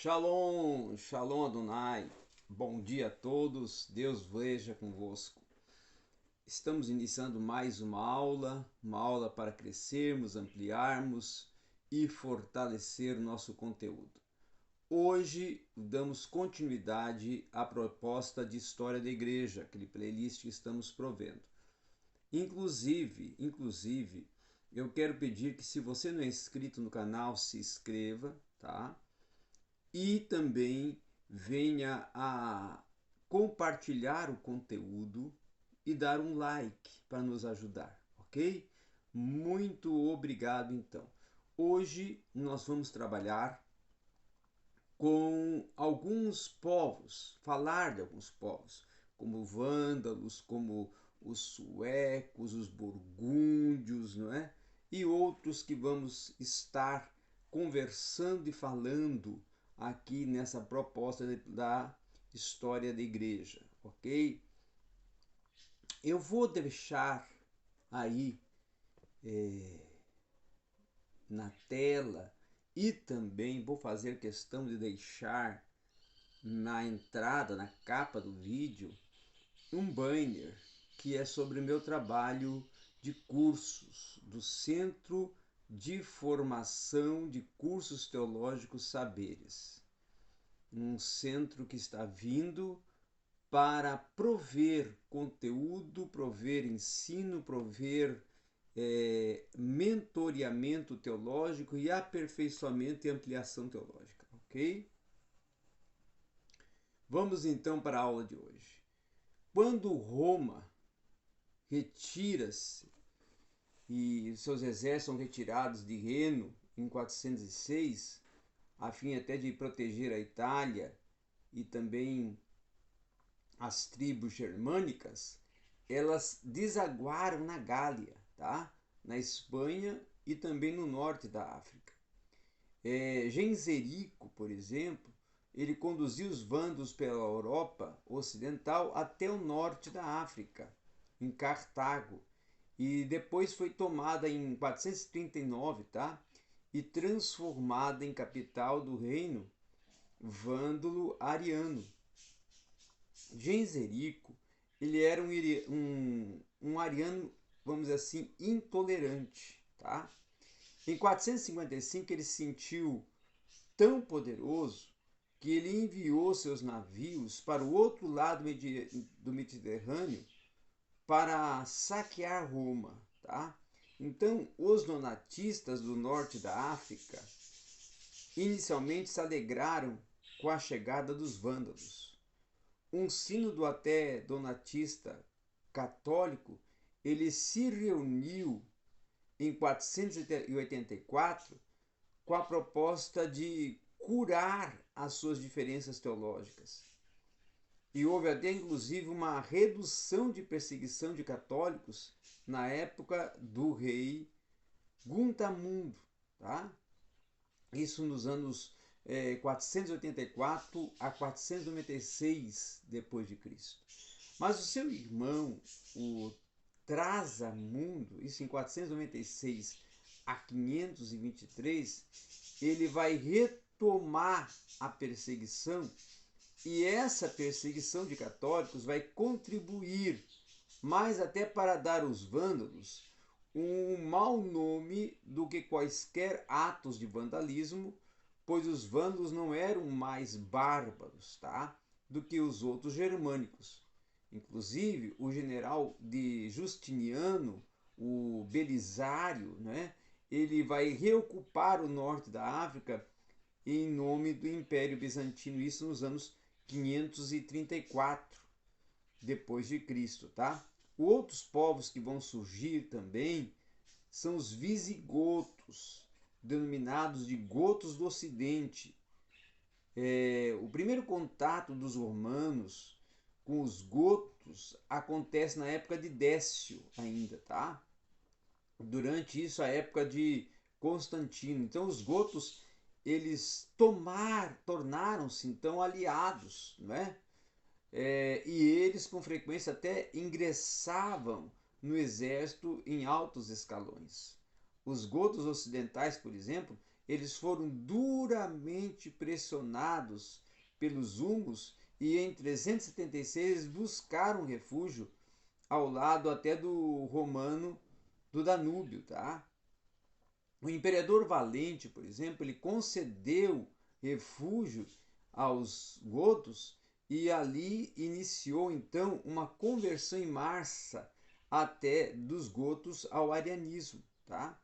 Shalom, Shalom Adonai, bom dia a todos, Deus veja convosco. Estamos iniciando mais uma aula para crescermos, ampliarmos e fortalecer o nosso conteúdo. Hoje damos continuidade à proposta de História da Igreja, aquele playlist que estamos provendo. Inclusive, eu quero pedir que se você não é inscrito no canal, se inscreva, tá? E também venha a compartilhar o conteúdo e dar um like para nos ajudar, ok? Muito obrigado então. Hoje nós vamos trabalhar com alguns povos, falar de alguns povos, como vândalos, como os suecos, os burgúndios, não é? E outros que vamos estar conversando e falando aqui nessa proposta da história da igreja, ok? Eu vou deixar aí na tela e também vou fazer questão de deixar na entrada, na capa do vídeo, um banner que é sobre o meu trabalho de cursos do Centro de Formação de Cursos Teológicos Saberes. Um centro que está vindo para prover conteúdo, prover ensino, prover mentoreamento teológico e aperfeiçoamento e ampliação teológica, ok? Vamos então para a aula de hoje. Quando Roma retira-se e seus exércitos são retirados de Reno em 406, a fim até de proteger a Itália e também as tribos germânicas, elas desaguaram na Gália, tá? Na Espanha e também no norte da África. Genserico, por exemplo, ele conduziu os vândalos pela Europa Ocidental até o norte da África, em Cartago, e depois foi tomada em 439, tá? E transformada em capital do reino vândalo ariano. Genserico, ele era um ariano, vamos dizer assim, intolerante, tá? Em 455 ele se sentiu tão poderoso que ele enviou seus navios para o outro lado do Mediterrâneo para saquear Roma, tá? Então, os donatistas do norte da África inicialmente se alegraram com a chegada dos vândalos. Um sínodo até donatista católico, ele se reuniu em 484 com a proposta de curar as suas diferenças teológicas. E houve até inclusive uma redução de perseguição de católicos na época do rei Guntamundo, tá? Isso nos anos 484 a 496 depois de Cristo. Mas o seu irmão, o Trasamundo, isso em 496 a 523, ele vai retomar a perseguição, e essa perseguição de católicos vai contribuir mais até para dar aos vândalos um mau nome do que quaisquer atos de vandalismo, pois os vândalos não eram mais bárbaros, tá? Do que os outros germânicos. Inclusive, o general de Justiniano, o Belisário, né? Ele vai reocupar o norte da África em nome do Império Bizantino, isso nos anos 534 depois de Cristo, tá? Outros povos que vão surgir também são os visigotos, denominados de gotos do Ocidente. O primeiro contato dos romanos com os gotos acontece na época de Décio ainda, tá? Durante isso, a época de Constantino. Então, os gotos, eles tornaram-se então aliados, né? E eles com frequência até ingressavam no exército em altos escalões. Os gotos ocidentais, por exemplo, eles foram duramente pressionados pelos húngaros e em 376 buscaram refúgio ao lado até do romano do Danúbio, tá? O imperador Valente, por exemplo, ele concedeu refúgio aos gotos e ali iniciou então uma conversão em massa até dos gotos ao arianismo, tá?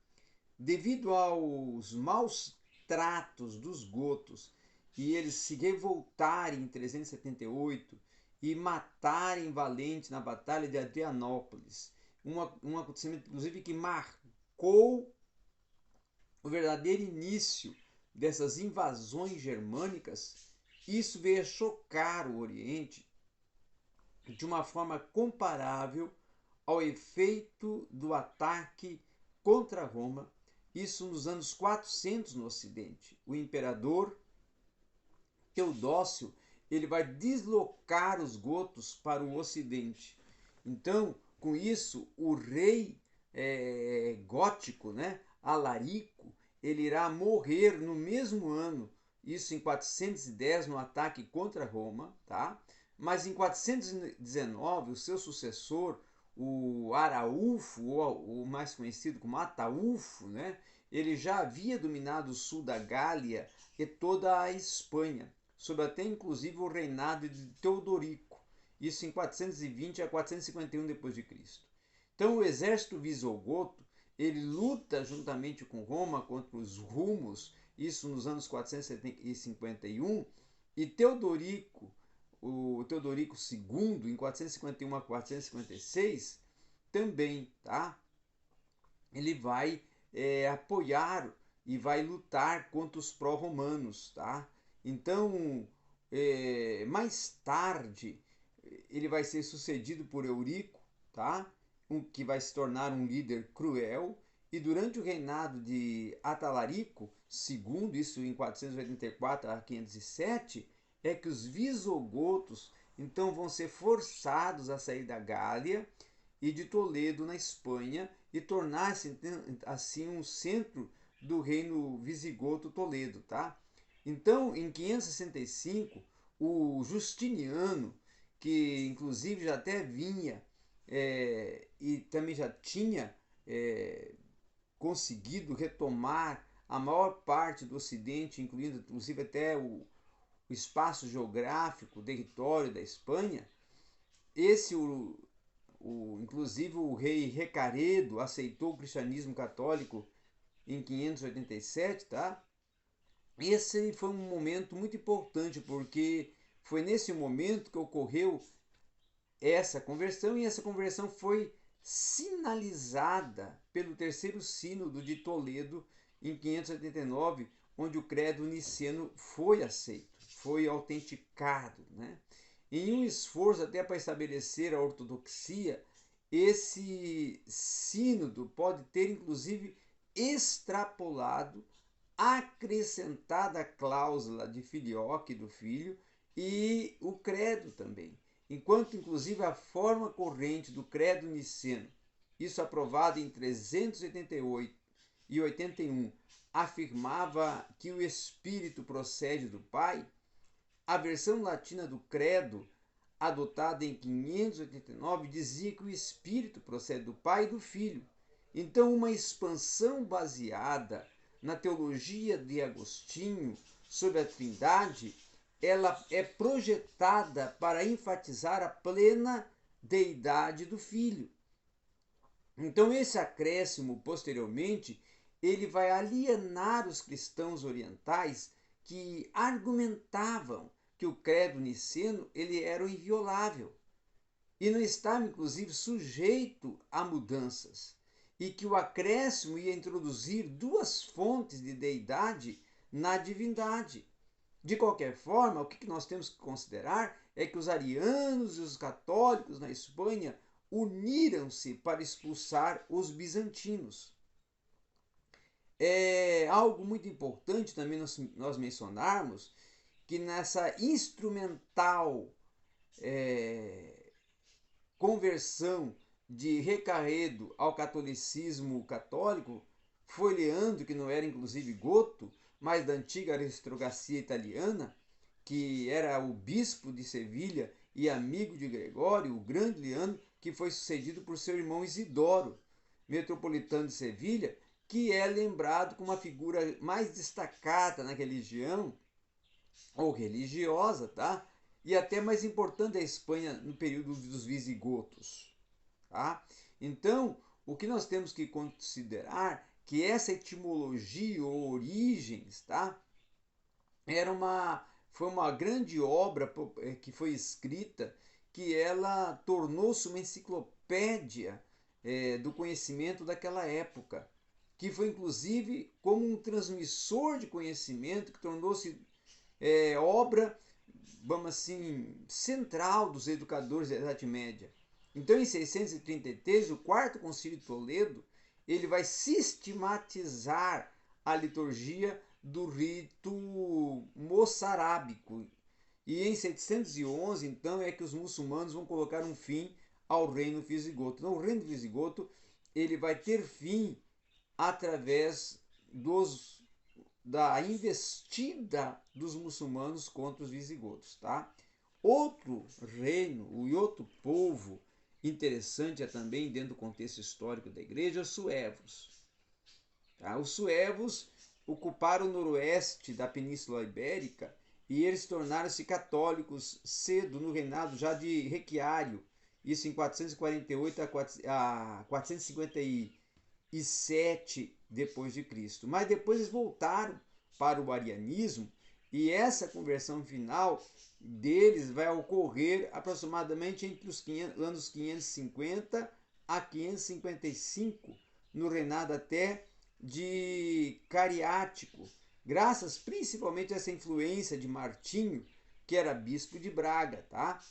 Devido aos maus tratos dos gotos e eles se revoltarem em 378 e matarem Valente na Batalha de Adrianópolis, um acontecimento inclusive que marcou o verdadeiro início dessas invasões germânicas, isso veio a chocar o Oriente de uma forma comparável ao efeito do ataque contra Roma, isso nos anos 400 no Ocidente. O imperador Teodócio ele vai deslocar os gotos para o Ocidente. Então, com isso, o rei gótico, né, Alarico, ele irá morrer no mesmo ano, isso em 410 no ataque contra Roma, tá? Mas em 419 o seu sucessor, o Araúfo, ou mais conhecido como Ataúfo, né, ele já havia dominado o sul da Gália e toda a Espanha, sob até inclusive o reinado de Teodorico, isso em 420 a 451 d.C. Então o exército visigodo ele luta juntamente com Roma contra os rumos, isso nos anos 451, e Teodorico, o Teodorico II, em 451 a 456, também, tá? Ele vai apoiar e vai lutar contra os pró-romanos, tá? Então, mais tarde, ele vai ser sucedido por Eurico, tá? Que vai se tornar um líder cruel, e durante o reinado de Atalarico II, isso em 484 a 507, é que os visigodos então vão ser forçados a sair da Gália e de Toledo na Espanha e tornar-se assim um centro do reino visigodo Toledo, tá? Então, em 565, o Justiniano, que inclusive já até vinha e também já tinha conseguido retomar a maior parte do Ocidente, incluindo inclusive até o espaço geográfico, o território da Espanha, inclusive o rei Recaredo aceitou o cristianismo católico em 587, tá? Esse foi um momento muito importante, porque foi nesse momento que ocorreu essa conversão, e essa conversão foi sinalizada pelo terceiro sínodo de Toledo em 589, onde o credo niceno foi aceito, foi autenticado, né? Em um esforço até para estabelecer a ortodoxia, esse sínodo pode ter inclusive extrapolado, acrescentada a cláusula de filioque do filho e o credo também. Enquanto inclusive a forma corrente do credo niceno, isso aprovado em 388 e 81, afirmava que o Espírito procede do Pai, a versão latina do credo, adotada em 589, dizia que o Espírito procede do Pai e do Filho. Então, uma expansão baseada na teologia de Agostinho sobre a Trindade, ela é projetada para enfatizar a plena deidade do Filho. Então, esse acréscimo, posteriormente, ele vai alienar os cristãos orientais que argumentavam que o credo niceno ele era inviolável e não estava, inclusive, sujeito a mudanças, e que o acréscimo ia introduzir duas fontes de deidade na divindade. De qualquer forma, o que nós temos que considerar é que os arianos e os católicos na Espanha uniram-se para expulsar os bizantinos. É algo muito importante também nós mencionarmos que nessa instrumental conversão de Recaredo ao catolicismo católico foi Leandro, que não era inclusive Goto, mas da antiga aristocracia italiana, que era o bispo de Sevilha e amigo de Gregório, o grande Leandro, que foi sucedido por seu irmão Isidoro, metropolitano de Sevilha, que é lembrado como uma figura mais destacada na religião, ou religiosa, tá? E até mais importante da Espanha no período dos visigotos, tá? Então, o que nós temos que considerar que essa etimologia ou origens, tá? Foi uma grande obra que foi escrita, que ela tornou-se uma enciclopédia do conhecimento daquela época, que foi inclusive como um transmissor de conhecimento, que tornou-se obra, vamos assim, central dos educadores da Idade Média. Então, em 633, o quarto concílio de Toledo, ele vai sistematizar a liturgia do rito moçarábico. E em 711, então, é que os muçulmanos vão colocar um fim ao reino visigoto. Então, o reino visigoto ele vai ter fim através da investida dos muçulmanos contra os visigodos, tá? Outro reino e outro povo interessante é também dentro do contexto histórico da igreja, os suevos. Tá? Os suevos ocuparam o noroeste da Península Ibérica e eles tornaram-se católicos cedo no reinado já de Requiário, isso em 448 a 457 depois de Cristo. Mas depois eles voltaram para o arianismo e essa conversão final deles vai ocorrer aproximadamente entre os anos 550 a 555, no reinado até de Cariático, graças principalmente a essa influência de Martinho, que era bispo de Braga, tá?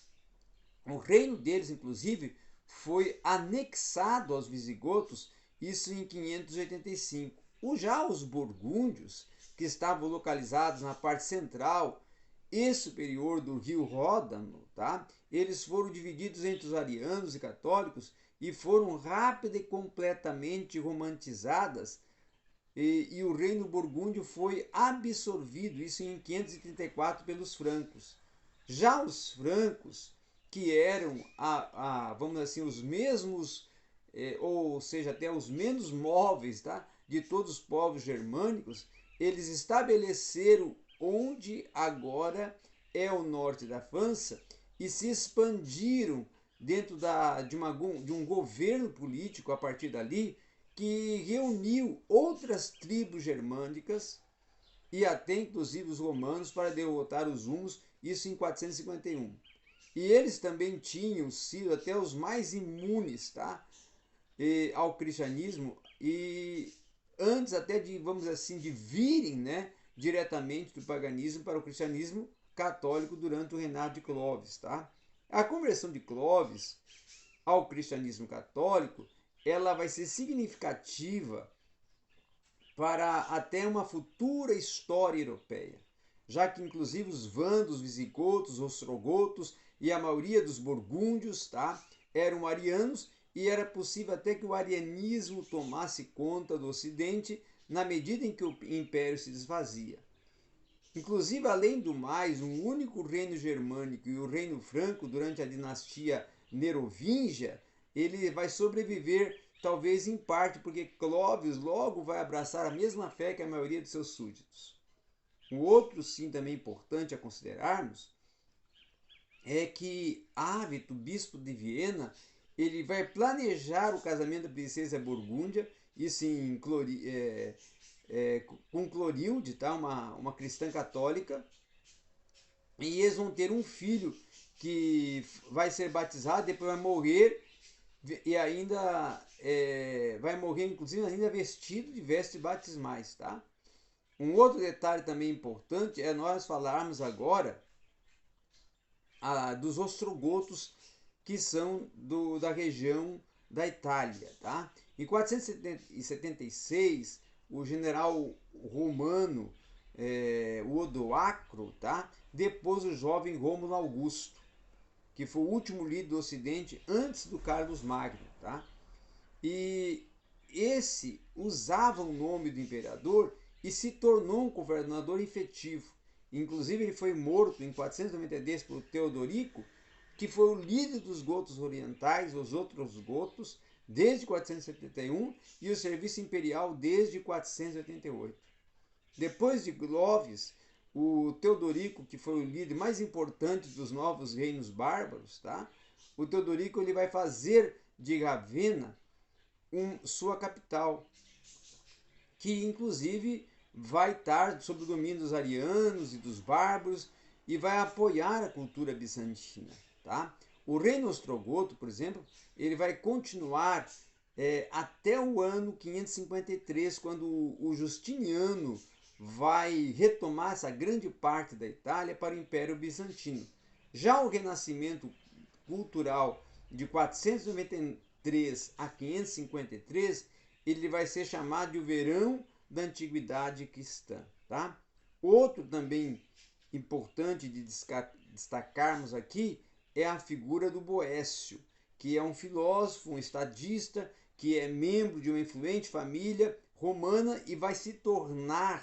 O reino deles, inclusive, foi anexado aos visigotos, isso em 585. Já os burgúndios, que estavam localizados na parte central e superior do rio Ródano, tá? Eles foram divididos entre os arianos e católicos e foram rápida e completamente romantizadas, e o reino burgúndio foi absorvido, isso em 534, pelos francos. Já os francos, que eram, vamos dizer assim, os mesmos, ou seja, até os menos móveis, tá? De todos os povos germânicos, eles estabeleceram onde agora é o norte da França e se expandiram dentro de um governo político a partir dali, que reuniu outras tribos germânicas e até inclusive os romanos para derrotar os hunos, isso em 451. E eles também tinham sido até os mais imunes, tá? Ao cristianismo, e antes até de, vamos dizer assim, de virem, né, diretamente do paganismo para o cristianismo católico durante o reinado de Clovis, tá? A conversão de Clovis ao cristianismo católico, ela vai ser significativa para até uma futura história europeia, já que inclusive os vândalos, visigotos, ostrogotos e a maioria dos burgúndios, tá, eram arianos, e era possível até que o arianismo tomasse conta do Ocidente na medida em que o império se desfazia. Inclusive, além do mais, um único reino germânico e o reino franco durante a dinastia Merovingia, ele vai sobreviver talvez em parte porque Clovis logo vai abraçar a mesma fé que a maioria de seus súditos. Um outro sim também importante a considerarmos é que Ávito, bispo de Viena, ele vai planejar o casamento da princesa Burgúndia, isso com Clorilde, tá? uma cristã católica, e eles vão ter um filho que vai ser batizado, depois vai morrer, e ainda vai morrer, inclusive, ainda vestido de vestes batismais. Tá? Um outro detalhe também importante é nós falarmos agora dos ostrogotos, que são da região da Itália. Tá? Em 476, o general romano o Odoacro, tá, depôs o jovem Rômulo Augusto, que foi o último líder do Ocidente antes do Carlos Magno. Tá? E esse usava o nome do imperador e se tornou um governador efetivo. Inclusive ele foi morto em 492 por Teodorico, que foi o líder dos gotos orientais, os outros gotos, desde 471 e o serviço imperial desde 488. Depois de Clovis, o Teodorico, que foi o líder mais importante dos novos reinos bárbaros, tá? O Teodorico ele vai fazer de Ravenna sua capital, que inclusive vai estar sob o domínio dos arianos e dos bárbaros e vai apoiar a cultura bizantina. Tá? O reino ostrogoto, por exemplo, ele vai continuar até o ano 553, quando o Justiniano vai retomar essa grande parte da Itália para o Império Bizantino. Já o renascimento cultural de 493 a 553, ele vai ser chamado de o verão da antiguidade cristã. Tá? Outro também importante de destacarmos aqui é a figura do Boécio, que é um filósofo, um estadista, que é membro de uma influente família romana e vai se tornar,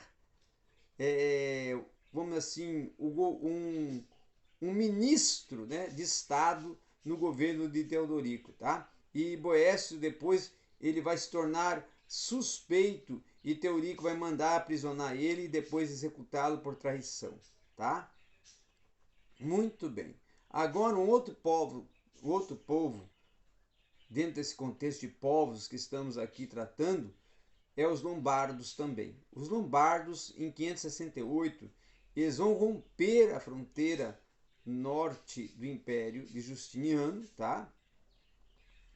vamos assim, um ministro, né, de Estado no governo de Teodorico. Tá? E Boécio depois ele vai se tornar suspeito e Teodorico vai mandar aprisionar ele e depois executá-lo por traição. Tá? Muito bem. Agora um outro povo, dentro desse contexto de povos que estamos aqui tratando, é os lombardos também. Os lombardos, em 568, eles vão romper a fronteira norte do Império de Justiniano, tá?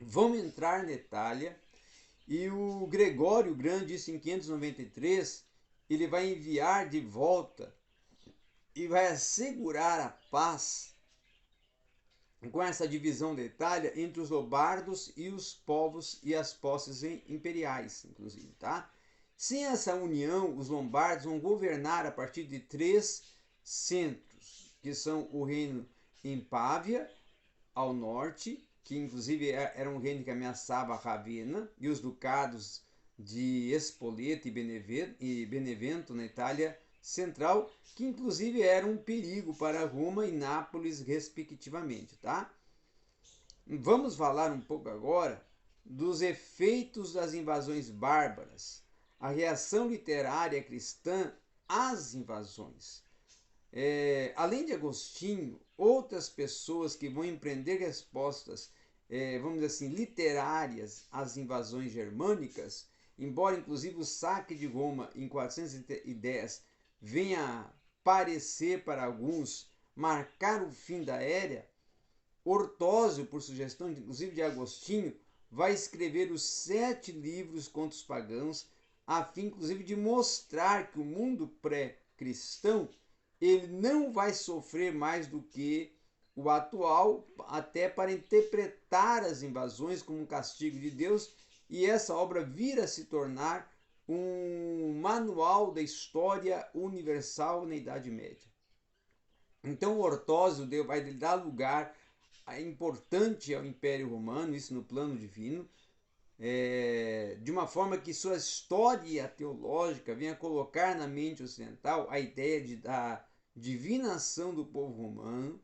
Vão entrar na Itália e o Gregório Grande, isso em 593, ele vai enviar de volta e vai assegurar a paz com essa divisão da Itália entre os lombardos e os povos e as posses imperiais, inclusive, tá? Sem essa união, os lombardos vão governar a partir de 3 centros, que são o reino em Pávia, ao norte, que inclusive era um reino que ameaçava Ravenna, e os ducados de Spoleto e Benevento, na Itália central, que inclusive era um perigo para Roma e Nápoles, respectivamente. Tá? Vamos falar um pouco agora dos efeitos das invasões bárbaras, a reação literária cristã às invasões. Além de Agostinho, outras pessoas que vão empreender respostas, vamos dizer assim, literárias às invasões germânicas, embora inclusive o saque de Roma em 410 venha parecer para alguns marcar o fim da era, Ortósio, por sugestão inclusive de Agostinho, vai escrever os 7 livros contra os pagãos, a fim inclusive de mostrar que o mundo pré-cristão ele não vai sofrer mais do que o atual, até para interpretar as invasões como um castigo de Deus, e essa obra vir a se tornar um manual da história universal na Idade Média. Então Ortósio vai dar lugar importante ao Império Romano, isso no plano divino, de uma forma que sua história teológica venha colocar na mente ocidental a ideia da divinação do povo romano.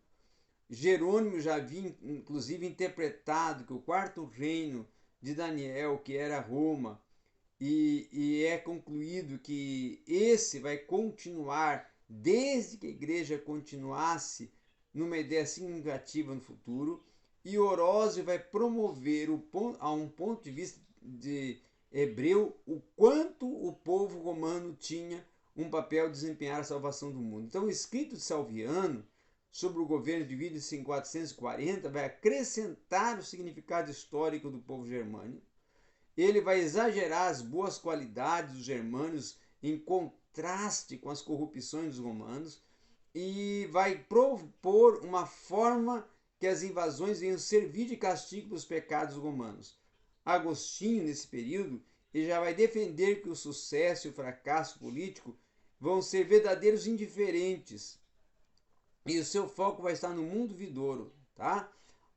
Jerônimo já havia inclusive interpretado que o quarto reino de Daniel, que era Roma, e é concluído que esse vai continuar desde que a igreja continuasse numa ideia significativa no futuro, e Orósio vai promover a um ponto de vista de hebreu o quanto o povo romano tinha um papel de desempenhar a salvação do mundo. Então o escrito de Salviano sobre o governo de Vídice em 440 vai acrescentar o significado histórico do povo germânico. Ele vai exagerar as boas qualidades dos germânicos em contraste com as corrupções dos romanos e vai propor uma forma que as invasões venham servir de castigo para os pecados romanos. Agostinho, nesse período, ele já vai defender que o sucesso e o fracasso político vão ser verdadeiros indiferentes e o seu foco vai estar no mundo vindouro. Tá?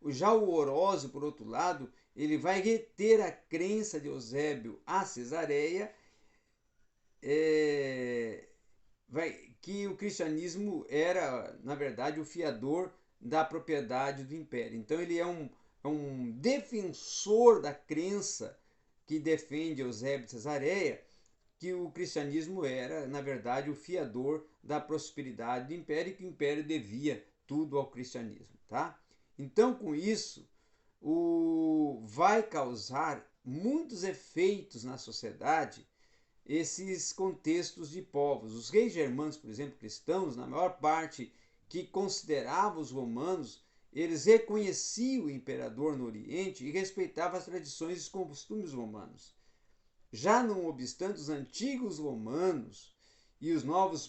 Já o Orósio, por outro lado, ele vai reter a crença de Eusébio a Cesareia, que o cristianismo era, na verdade, o fiador da propriedade do império. Então ele é um defensor da crença que defende Eusébio de Cesareia, que o cristianismo era, na verdade, o fiador da prosperidade do império e que o império devia tudo ao cristianismo, tá? Então, com isso, vai causar muitos efeitos na sociedade esses contextos de povos. Os reis germânicos, por exemplo, cristãos, na maior parte que consideravam os romanos, eles reconheciam o imperador no Oriente e respeitavam as tradições e costumes romanos. Já não obstante, os antigos romanos e os novos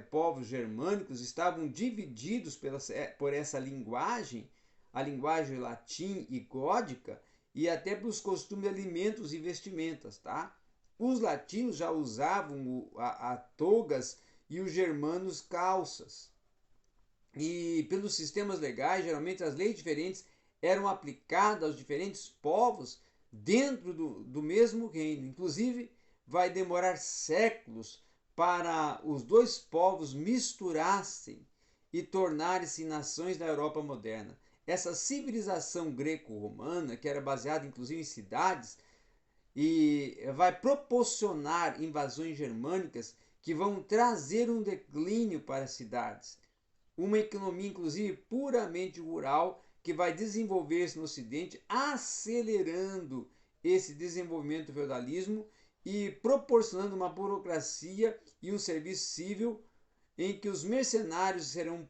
povos germânicos estavam divididos por essa linguagem, a linguagem latim e gótica, e até pelos costumes de alimentos e vestimentas, tá? Os latinos já usavam a togas e os germanos calças. E pelos sistemas legais, geralmente as leis diferentes eram aplicadas aos diferentes povos dentro do mesmo reino. Inclusive, vai demorar séculos para os dois povos misturassem e tornarem-se nações da Europa moderna. Essa civilização greco-romana, que era baseada inclusive em cidades, e vai proporcionar invasões germânicas que vão trazer um declínio para as cidades. Uma economia, inclusive, puramente rural, que vai desenvolver-se no Ocidente, acelerando esse desenvolvimento do feudalismo e proporcionando uma burocracia e um serviço civil em que os mercenários serão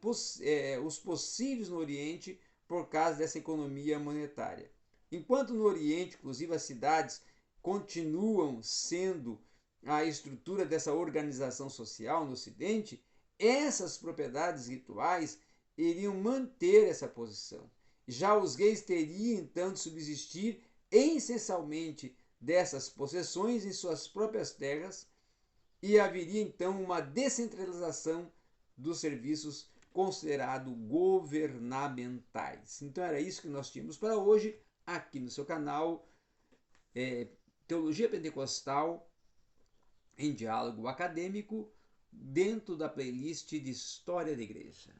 os possíveis no Oriente por causa dessa economia monetária. Enquanto no Oriente, inclusive, as cidades continuam sendo a estrutura dessa organização social no Ocidente, essas propriedades rituais iriam manter essa posição. Já os reis teriam então de subsistir essencialmente dessas possessões em suas próprias terras e haveria então uma descentralização dos serviços considerados governamentais. Então era isso que nós tínhamos para hoje aqui no seu canal Teologia Pentecostal em Diálogo Acadêmico, dentro da playlist de História da Igreja.